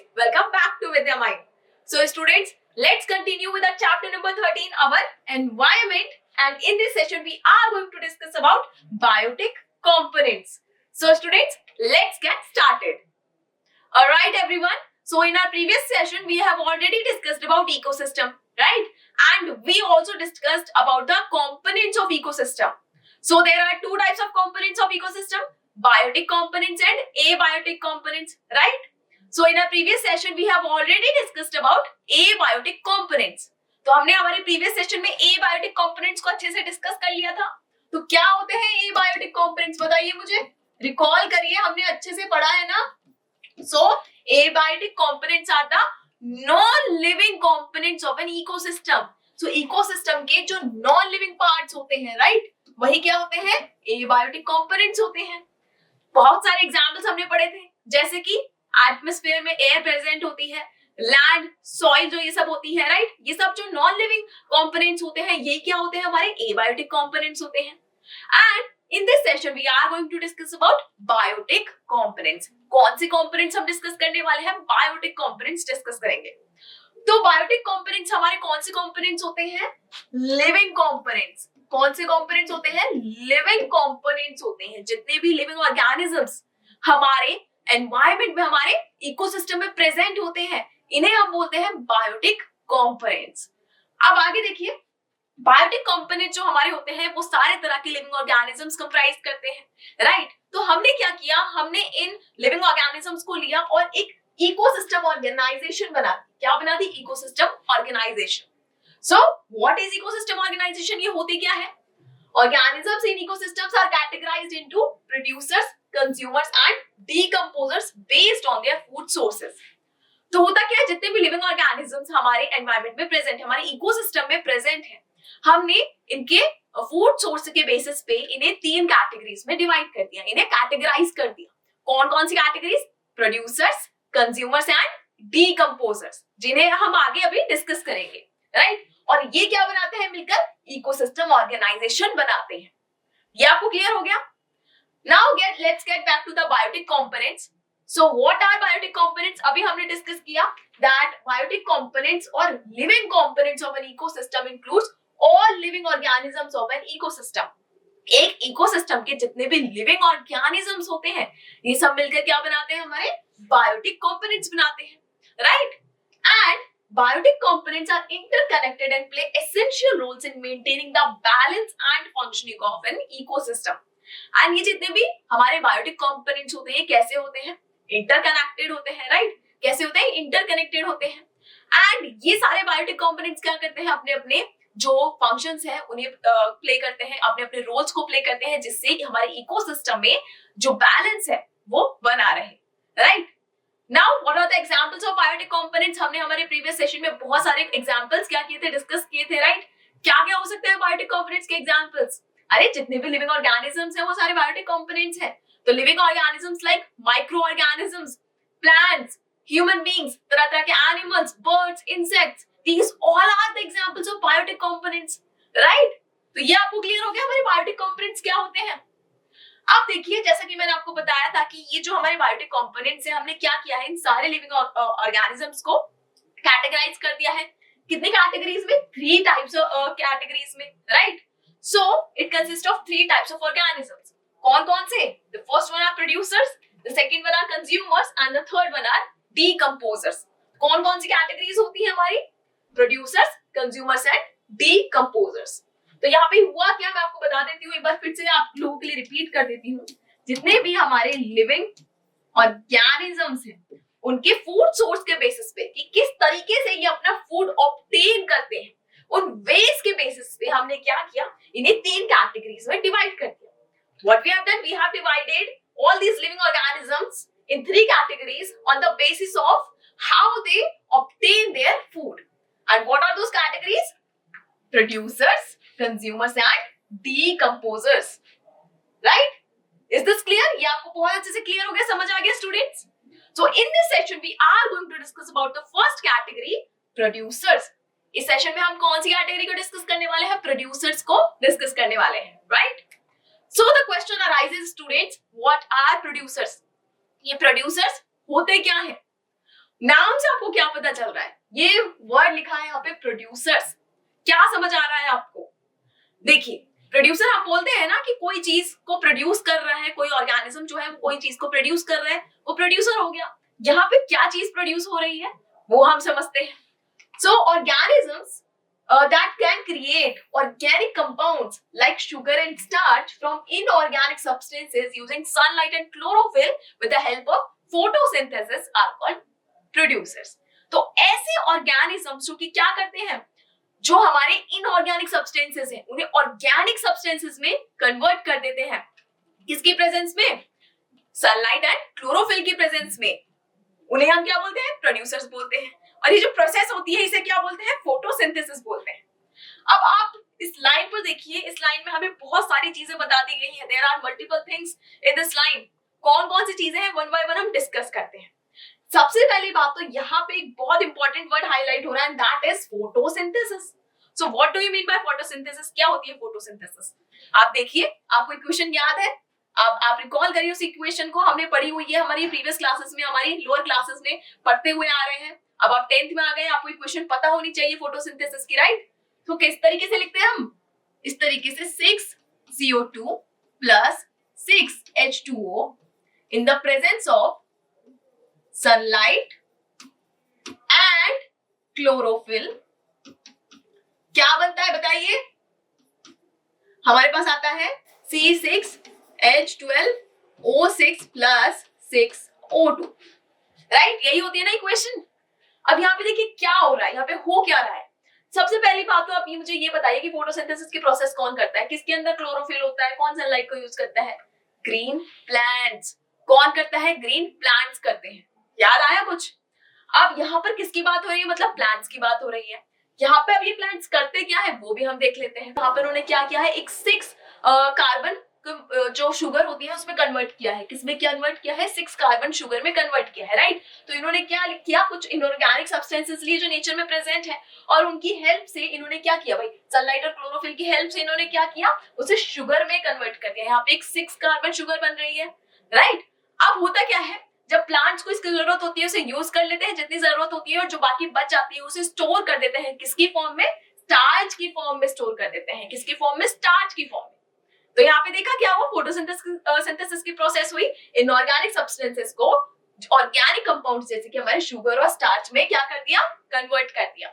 students, welcome back to Vidya Mind. So students, let's continue with our chapter number 13, our environment, and in this session we are going to discuss about biotic components. So students, let's get started. Alright everyone, so in our previous session we have already discussed about ecosystem, right? And we also discussed about the components of ecosystem. So there are two types of components of ecosystem, biotic components and abiotic components, right? So in our previous session we have already discussed about abiotic components. तो हमने हमारे previous session में abiotic components को अच्छे से discuss कर लिया था. तो क्या होते हैं abiotic components, बताइए मुझे, recall करिए, हमने अच्छे से पढ़ा है ना. So abiotic components are the non-living components of an ecosystem. So ecosystem के जो non-living parts होते हैं, right? वही क्या होते हैं? abiotic components होते हैं. बहुत सारे एग्जाम्पल्स हमने पढ़े थे, जैसे कि एटमॉस्फेयर में एयर प्रेजेंट होती है, लैंड, सॉइल, जो ये सब होती है, राइट? ये सब जो नॉन लिविंग कंपोनेंट्स होते हैं, ये क्या होते हैं? हमारे एबायोटिक कंपोनेंट्स होते हैं. And in this session we are going to discuss about biotic components. कौन से कंपोनेंट्स हम डिस्कस करने वाले हैं? बायोटिक कंपोनेंट्स डिस्कस करेंगे. तो बायोटिक कंपोनेंट्स हमारे कौन से कंपोनेंट्स होते हैं? Living components. कौन से कंपोनेंट्स होते हैं? लिविंग कंपोनेंट्स होते हैं. जितने भी लिविंग ऑर्गेनिजम्स हमारे एनवायरनमेंट में, हमारे इकोसिस्टम में प्रेजेंट होते हैं, इन्हें हम बोलते हैं बायोटिक कंपोनेंट्स. अब आगे देखिए, बायोटिक कंपोनेंट जो हमारे होते हैं वो सारे तरह के लिविंग ऑर्गेनिजम्स कंप्राइज करते हैं, राइट? तो हमने क्या किया, हमने इन लिविंग ऑर्गेनिजम्स को लिया और एक इकोसिस्टम ऑर्गेनाइजेशन बना दी. क्या बना दी? Ecosystem organisation. So, what is ecosystem organization? ये होती क्या है? Organisms in ecosystems are categorized into producers, consumers and decomposers based on their food sources. तो होता क्या है, जितने भी लिविंग ऑर्गेनिजम्स हमारे एनवायरनमेंट में प्रेजेंट है, हमारे इकोसिस्टम में प्रेजेंट है, हमने इनके फूड सोर्स के बेसिस पे इन्हें तीन कैटेगरीज में डिवाइड कर दिया, इन्हें कैटेगराइज कर दिया. कौन कौन सी categories? Producers, consumers and decomposers, जिन्हें हम आगे अभी डिस्कस करेंगे, राइट? और ये क्या बनाते हैं? मिलकर इकोसिस्टम ऑर्गेनाइजेशन बनाते हैं. ये आपको क्लियर हो गया? Now let's get back to the biotic components. So what are biotic components? अभी हमने डिस्कस किया दैट बायोटिक कंपोनेंट्स और living components of an ecosystem includes all living organisms of an ecosystem. एक इकोसिस्टम के जितने भी लिविंग ऑर्गेनिजम्स होते हैं, ये सब मिलकर क्या बनाते हैं? हमारे बायोटिक कंपोनेंट्स बनाते हैं, right? And biotic components are interconnected and play essential roles in maintaining the balance and functioning of an ecosystem. And ये जितने भी हमारे biotic components होते हैं, कैसे होते हैं? Interconnected होते हैं, right? कैसे होते हैं? Interconnected होते हैं. And ये सारे biotic components क्या करते हैं? अपने अपने जो functions हैं उन्हें play करते हैं, अपने अपने roles को play करते हैं, जिससे हमारे ecosystem में जो balance है वो बना रहे, right? Now, what are the examples of biotic components? हमने हमारे previous session में बहुत सारे examples क्या किए थे, डिस्कस किए थे, right? क्या क्या हो सकते हैं biotic components के examples? अरे जितने भी living organisms हैं वो सारे biotic components हैं. तो living organisms like microorganisms, plants, human beings, तरह तरह के animals, birds, insects, these all are the examples of biotic components, right? तो ये आपको clear हो गया हमारे biotic components क्या होते हैं? अब देखिए, जैसा कि मैंने आपको बताया था कि ये जो हमारे बायोटिक कंपोनेंट्स हैं, हमने क्या किया है, इन सारे लिविंग ऑर्गेनिजम्स को कैटेगराइज कर दिया है. कितने कैटेगरीज में? 3 टाइप्स ऑफ कैटेगरीज में, right? So it consist of 3 types of organisms. कौन कौन से? The first one are producers, the second one are consumers and the third one are decomposers. कौन कौन सी कैटेगरीज होती है हमारी? Producers, consumers and decomposers. तो यहाँ पे हुआ क्या, मैं आपको बता देती हूँ, एक बार फिर से आप लोगों के लिए रिपीट कर देती हूँ. जितने भी हमारे लिविंग ऑर्गेनिजम्स हैं, उनके फूड सोर्स के बेसिस पे कि किस तरीके से ये अपना फूड ऑब्टेन करते हैं, उन वेज के बेसिस पे हमने क्या किया, इन्हें 3 कैटेगरीज में डिवाइड कर दिया. What we have done, we have divided all these living organisms in 3 categories on the basis of how they obtain their food. And what are those categories? Producers, consumers and decomposers, right? Is this clear? ये आपको बहुत अच्छे से clear हो गया, समझ आ गया students? So in this session we are going to discuss about the first category, producers. इस सेशन में हम कौन सी कैटेगरी को डिस्कस करने वाले हैं? प्रोड्यूसर्स को डिस्कस करने वाले हैं, right? So the question arises students, what are producers? ये प्रोड्यूसर्स होते क्या हैं? नाम से आपको क्या पता चल रहा है? ये वर्ड लिखा है यहाँ पे प्रोड्यूसर्स, क्या समझ आ रहा है आपको? देखिए, प्रोड्यूसर आप बोलते हैं ना कि कोई चीज को प्रोड्यूस कर रहा है, कोई ऑर्गेनिज्म जो है वो कोई चीज को प्रोड्यूस कर रहा है, वो प्रोड्यूसर हो गया। यहाँ पे क्या चीज प्रोड्यूस हो रही है वो हम समझते हैं। सो organisms that can create organic compounds like sugar and starch from inorganic substances using sunlight and chlorophyll with the help of photosynthesis are called producers. तो ऐसे ऑर्गेनिजम्स जो कि क्या करते हैं, जो हमारे इनऑर्गेनिक सब्सटेंसेस हैं उन्हें ऑर्गेनिक सब्सटेंसेस में कन्वर्ट कर देते हैं। किसकी प्रेजेंस में? सनलाइट एंड क्लोरोफिल की प्रेजेंस में। उन्हें हम क्या बोलते हैं? प्रोड्यूसर्स बोलते हैं। और ये जो प्रोसेस होती है इसे क्या बोलते हैं? फोटोसिंथेसिस बोलते हैं। अब आप इस लाइन पर देखिए, इस लाइन में हमें बहुत सारी चीजें बता दी गई हैं। There are multiple things in this line. कौन कौन सी चीजें हैं वन बाय वन हम डिस्कस करते हैं। सबसे पहली बात तो यहाँ पे एक बहुत इंपॉर्टेंट वर्ड हाईलाइट हो रहा है, that is photosynthesis. So what do you mean by photosynthesis? क्या होती है फोटोसिंथेसिस? आप देखिए, आपको इक्वेशन याद है? आप रिकॉल करिए उस इक्वेशन को, हमने पढ़ी हुई है हमारी प्रीवियस क्लासेस में, हमारी लोअर क्लासेस में पढ़ते हुए आ रहे हैं। अब आप 10th में आ गए, आपको इक्वेशन पता होनी चाहिए फोटोसिंथेसिस की, राइट? तो किस तरीके से लिखते हैं हम? इस तरीके से 6CO2 plus 6H2O in the presence of sunlight and chlorophyll क्या बनता है बताइए? हमारे पास आता है C6H12O6 plus 6O2, राइट? यही होती है ना इक्वेशन। अब यहाँ पे देखिए क्या हो रहा है, यहाँ पे हो क्या रहा है। सबसे पहली बात तो आप ये मुझे ये बताइए कि फोटोसिंथेसिस की प्रोसेस कौन करता है? किसके अंदर क्लोरोफिल होता है? कौन सनलाइट को यूज करता है? Green plants. कौन करता है? ग्रीन प्लांट्स करते हैं। याद आया कुछ? अब यहाँ पर किसकी बात हो रही है? मतलब प्लांट्स की बात हो रही है। यहाँ पे अब ये प्लांट्स करते क्या है वो भी हम देख लेते हैं। यहाँ पर उन्होंने क्या किया है, एक 6 कार्बन जो शुगर होती है उसमें कन्वर्ट किया है। किसमें कन्वर्ट किया है? 6 कार्बन शुगर में कन्वर्ट किया है, राइट? तो इन्होंने क्या किया, कुछ इनऑर्गेनिक सब्सटेंसेस लिए जो नेचर में प्रेजेंट है, और उनकी हेल्प से इन्होंने क्या किया भाई, सनलाइट और क्लोरोफिल की हेल्प से इन्होंने क्या किया, उसे शुगर में कन्वर्ट कर दिया। यहाँ पे एक 6 कार्बन शुगर बन रही है, राइट? अब होता क्या है, जब प्लांट्स को इसकी जरूरत होती है उसे यूज कर लेते हैं जितनी जरूरत होती है, और जो बाकी बच जाती है उसे स्टोर कर देते हैं। किसकी फॉर्म में? स्टार्च की फॉर्म में स्टोर कर देते हैं। किसकी फॉर्म में? स्टार्च की फॉर्म में। तो यहाँ पे देखा क्या हुआ, फोटोसिंथेसिस की प्रोसेस हुई। इनऑर्गेनिक सब्सटेंसेस को ऑर्गेनिक कंपाउंड्स जैसे कि हमारे शुगर और स्टार्च में क्या कर दिया, कन्वर्ट कर दिया,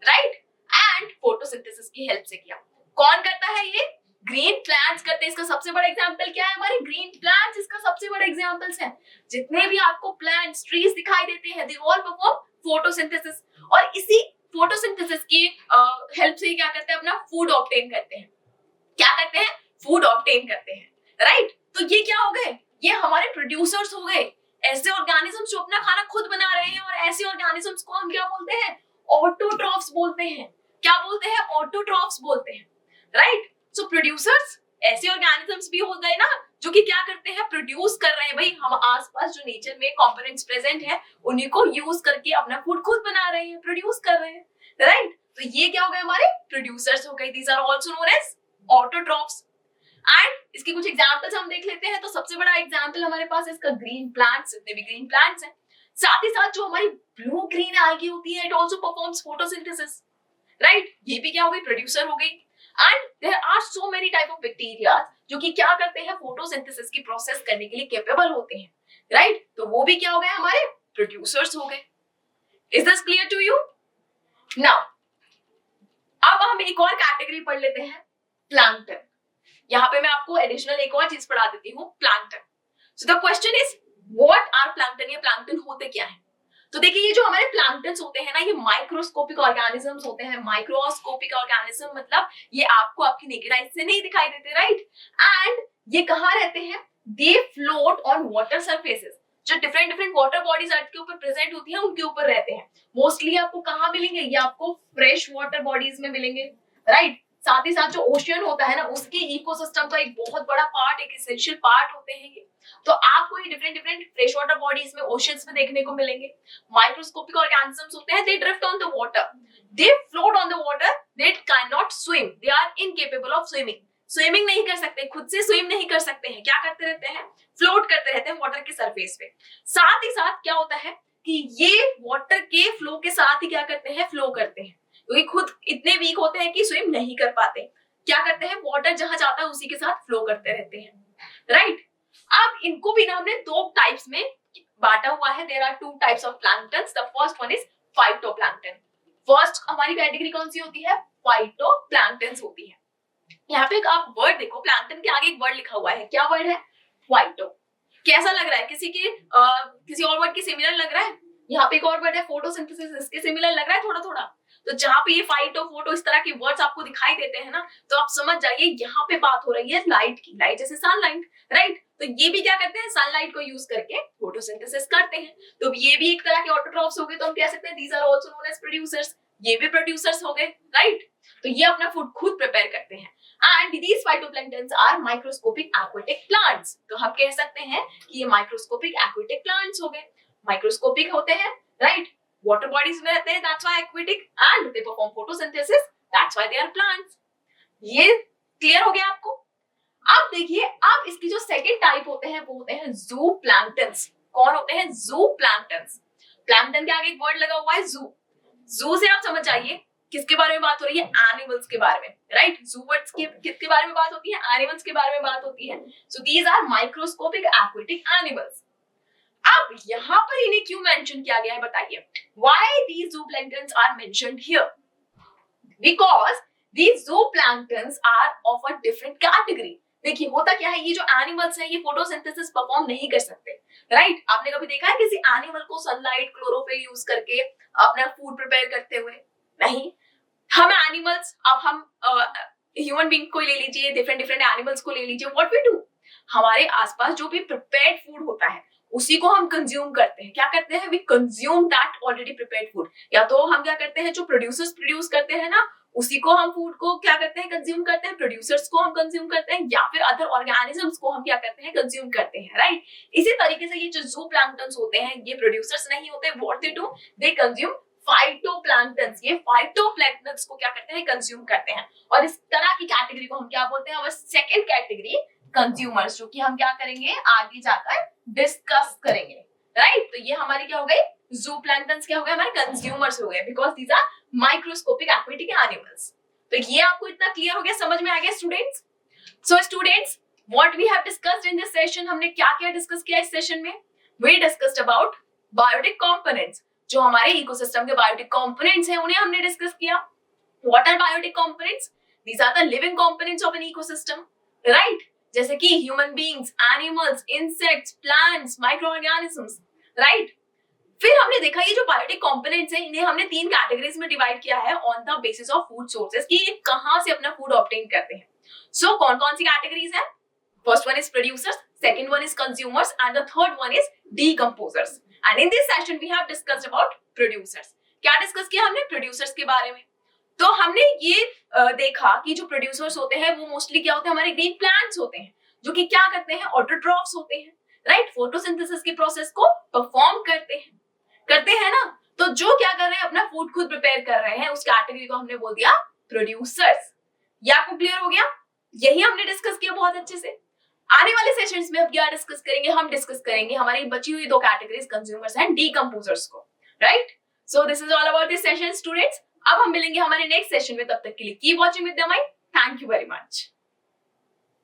राइट? एंड फोटोसिंथेसिस की हेल्प से किया। कौन करता है ये? ग्रीन प्लांट्स करते हैं। इसका सबसे बड़ा एग्जांपल क्या है? हमारे ग्रीन प्लांट्स इसका सबसे बड़ा एग्जांपल्स है। जितने भी आपको प्लांट्स, ट्रीज दिखाई देते हैं, दे ऑल परफॉर्म फोटोसिंथेसिस, और इसी फोटोसिंथेसिस की हेल्प से क्या करते हैं, अपना फूड ऑब्टेन करते हैं। क्या करते हैं? फूड ऑब्टेन करते हैं, राइट? तो ये क्या हो गए? ये हमारे प्रोड्यूसर्स हो गए, ऐसे ऑर्गेनिजम्स जो अपना खाना खुद बना रहे हैं। और ऐसे ऑर्गेनिजम्स को हम क्या बोलते हैं? ऑटोट्रॉफ्स बोलते हैं। क्या बोलते हैं? ऑटोट्रॉफ्स बोलते हैं, राइट? सो प्रोड्यूसर्स ऐसे ऑर्गेनिजम्स भी हो गए ना, जो कि क्या करते हैं, प्रोड्यूस कर रहे हैं। भाई हम आसपास जो नेचर में कंपोनेंट्स प्रेजेंट है उन्हीं को यूज करके अपना फूड खुद बना रहे हैं, प्रोड्यूस कर रहे हैं, राइट? तो ये क्या हो गए, हमारे प्रोड्यूसर्स हो गए। These are also known as autotrophs. And इसके कुछ एग्जांपल्स हम देख लेते हैं। तो सबसे बड़ा एग्जांपल हमारे पास इसका ग्रीन प्लांट्स, जितने भी ग्रीन प्लांट्स हैं। साथ ही साथ जो हमारी ब्लू ग्रीन algae होती है, it also performs photosynthesis, right? ये भी क्या हो गई, प्रोड्यूसर हो गई। And there are so many type of bacteria जो कि क्या करते हैं, फोटोसिंथेसिस की प्रोसेस करने के लिए कैपेबल होते हैं, राइट? तो वो भी क्या हो गए, हमारे प्रोड्यूसर्स हो गए। Is this clear to you? Now अब हम एक और कैटेगरी पढ़ लेते हैं, प्लैंक्टन। यहाँ पे मैं आपको एडिशनल एक और चीज पढ़ा देती हूँ, plankton. So the question is what are plankton? ये प्लैंक्टन होते क्या है? तो देखिए, ये जो हमारे प्लैंक्टन्स होते हैं ना, ये माइक्रोस्कोपिक ऑर्गेनिजम्स होते हैं। माइक्रोस्कोपिक ऑर्गेनिज्म मतलब ये आपको आपकी नेकेड आई से नहीं दिखाई देते, राइट? एंड ये कहाँ रहते हैं? दे फ्लोट ऑन वाटर सरफेसेस। जो डिफरेंट डिफरेंट वाटर बॉडीज अर्थ के ऊपर प्रेजेंट होती हैं उनके ऊपर रहते हैं। मोस्टली आपको कहाँ मिलेंगे? ये आपको फ्रेश वाटर बॉडीज में मिलेंगे, राइट? साथ ही साथ जो ओशियन होता है ना, उसके इकोसिस्टम का एक बहुत बड़ा पार्ट, एक एसेंशियल पार्ट होते हैं ये। तो आपको ये different different fresh water bodies में, ओशियंस में देखने को मिलेंगे। माइक्रोस्कोपिक ऑर्गेनिजम्स होते हैं, they drift on the water, they float on the water, they can not swim, they are incapable of swimming. Swimming नहीं कर सकते, खुद से स्विम नहीं कर सकते हैं। क्या करते रहते हैं? फ्लोट करते रहते हैं वाटर के सरफेस पे। साथ ही साथ क्या होता है, कि ये वाटर के फ्लो के साथ ही क्या करते हैं, फ्लो करते हैं, क्योंकि खुद इतने वीक होते हैं कि स्विम नहीं कर पाते। क्या करते हैं, वाटर जहां जाता है उसी के साथ फ्लो करते रहते हैं, राइट। अब इनको भी ना हमने दो टाइप्स में बांटा हुआ है। There are two types of plankton. The first one is phytoplankton. First हमारी कैटेगरी कौन सी होती है, फाइटोप्लैंक्टन होती है। यहाँ पे एक आप वर्ड देखो, प्लैंक्टन के आगे एक वर्ड लिखा हुआ है, क्या वर्ड है, फाइटो। कैसा लग रहा है, किसी और वर्ड के सिमिलर लग रहा है। यहाँ पे एक और वर्ड है फोटोसिंथेसिस, इसके सिमिलर लग रहा है थोड़ा थोड़ा। तो जहाँ पे ये फाइटो फोटो इस तरह के वर्ड्स आपको दिखाई देते हैं ना, तो आप समझ जाइए यहाँ पे बात हो रही है लाइट की, लाइट जैसे सनलाइट, राइट। तो ये भी क्या करते हैं, सनलाइट को यूज करके फोटोसिंथेसिस करते हैं। तो ये भी एक तरह के ऑटोट्रॉफ्स हो गए, तो हम कह सकते हैं these are also known as producers. ये भी प्रोड्यूसर्स हो गए, राइट। तो ये अपना फूड खुद प्रिपेयर करते हैं। And these phytoplanktons are microscopic aquatic plants. तो हम कह सकते हैं कि ये माइक्रोस्कोपिक एक्वेटिक प्लांट्स हो गए। माइक्रोस्कोपिक होते हैं, राइट, वाटर बॉडीज में रहते हैं, that's why aquatic, and they perform photosynthesis, that's why they are plants. ये क्लियर हो गया आपको। अब देखिए, अब इसकी जो सेकंड टाइप होते हैं वो होते हैं ज़ूप्लैंक्टन्स। कौन होते हैं, ज़ूप्लैंक्टन्स। प्लैंक्टन के आगे एक वर्ड लगा हुआ है ज़ू। ज़ू से आप समझ जाइए किसके बारे में बात हो रही है, एनिमल्स के बारे में, राइट। ज़ू वर्ड्स की किसके बारे में बात होती है, एनिमल्स के बारे में बात होती है। So these are microscopic aquatic animals. अब यहाँ पर इन्हें क्यों मेंशन किया गया है बताइए, why these zooplanktons are mentioned here, because these zooplanktons are of a different category. देखिए होता क्या है, ये जो एनिमल्स हैं ये फोटोसिंथेसिस परफॉर्म नहीं कर सकते, राइट। आपने कभी देखा है किसी एनिमल को सनलाइट, क्लोरोफिल यूज करके अपना फूड प्रिपेयर करते हुए, नहीं। हम एनिमल्स, अब हम ह्यूमन बीइंग को ले लीजिए, डिफरेंट डिफरेंट एनिमल्स को ले लीजिए, व्हाट वी डू, हमारे आसपास जो भी प्रिपेयर्ड फूड होता है उसी को हम कंज्यूम करते हैं। क्या करते हैं, we consume that already prepared food. या तो हम क्या करते हैं, जो प्रोड्यूसर्स प्रोड्यूस करते हैं ना, उसी को हम फूड को क्या करते हैं, कंज्यूम करते हैं, प्रोड्यूसर्स को हम कंज्यूम करते हैं, या फिर अदर ऑर्गेनिजम्स को हम क्या करते हैं, कंज्यूम करते हैं, राइट। इसी तरीके से ये जो ज़ूप्लैंक्टन्स होते हैं ये प्रोड्यूसर्स नहीं होते, what they do, they consume phytoplanktons. ये फाइटोप्लैंक्टन्स को क्या करते हैं, कंज्यूम करते हैं। और इस तरह की कैटेगरी को हम क्या बोलते हैं, सेकंड कैटेगरी कंज्यूमर्स, जो कि हम क्या करेंगे आगे जाकर डिस्कस करेंगे, राइट। तो ये हमारी क्या हो गई, ज़ूप्लैंक्टन्स क्या हो गए, हमारे कंज्यूमर्स हो गए, because these are microscopic aquatic animals. तो ये आपको इतना क्लियर हो गया, समझ में आ गया students. So students, what we have discussed in this session, हमने क्या क्या डिस्कस किया इस सेशन में, we discussed about biotic components. जो हमारे इकोसिस्टम के बायोटिक कंपोनेंट्स हैं उन्हें हमने डिस्कस किया। What are biotic components, these are the living components of an ecosystem, right. जैसे कि human beings, animals, insects, plants, micro organisms, right. फिर हमने देखा ये जो बायोटिक कंपोनेंट्स हैं इन्हें हमने तीन कैटेगरीज में डिवाइड किया है on the basis of food sources, कि ये कहां से अपना फूड ऑब्टेन करते हैं। सो कौन कौन सी कैटेगरीज है, first one is producers, second one is consumers, and the third one is decomposers. And in this session we have discussed about producers. क्या डिस्कस किया हमने, प्रोड्यूसर्स के बारे में। तो हमने ये देखा कि जो प्रोड्यूसर्स होते हैं वो मोस्टली क्या होते हैं, हमारे ग्रीन प्लांट्स होते हैं, जो कि क्या करते हैं, ऑटोट्रॉफ्स होते हैं, राइट। फोटोसिंथेसिस के प्रोसेस को परफॉर्म करते हैं ना। तो जो क्या कर रहे हैं, अपना फूड खुद प्रिपेयर कर रहे हैं, उस कैटेगरी को हमने बोल दिया प्रोड्यूसर्स। ये आपको क्लियर हो गया, यही हमने डिस्कस किया बहुत अच्छे से। आने वाले सेशंस में अब क्या डिस्कस करेंगे, हम डिस्कस करेंगे हमारी बची हुई दो कैटेगरीज, कंज्यूमर्स एंड डीकंपोजर्स को, right. So this is all about this session students. अब हम मिलेंगे हमारे नेक्स्ट सेशन में, तब तक के लिए keep watching with my, thank you very much.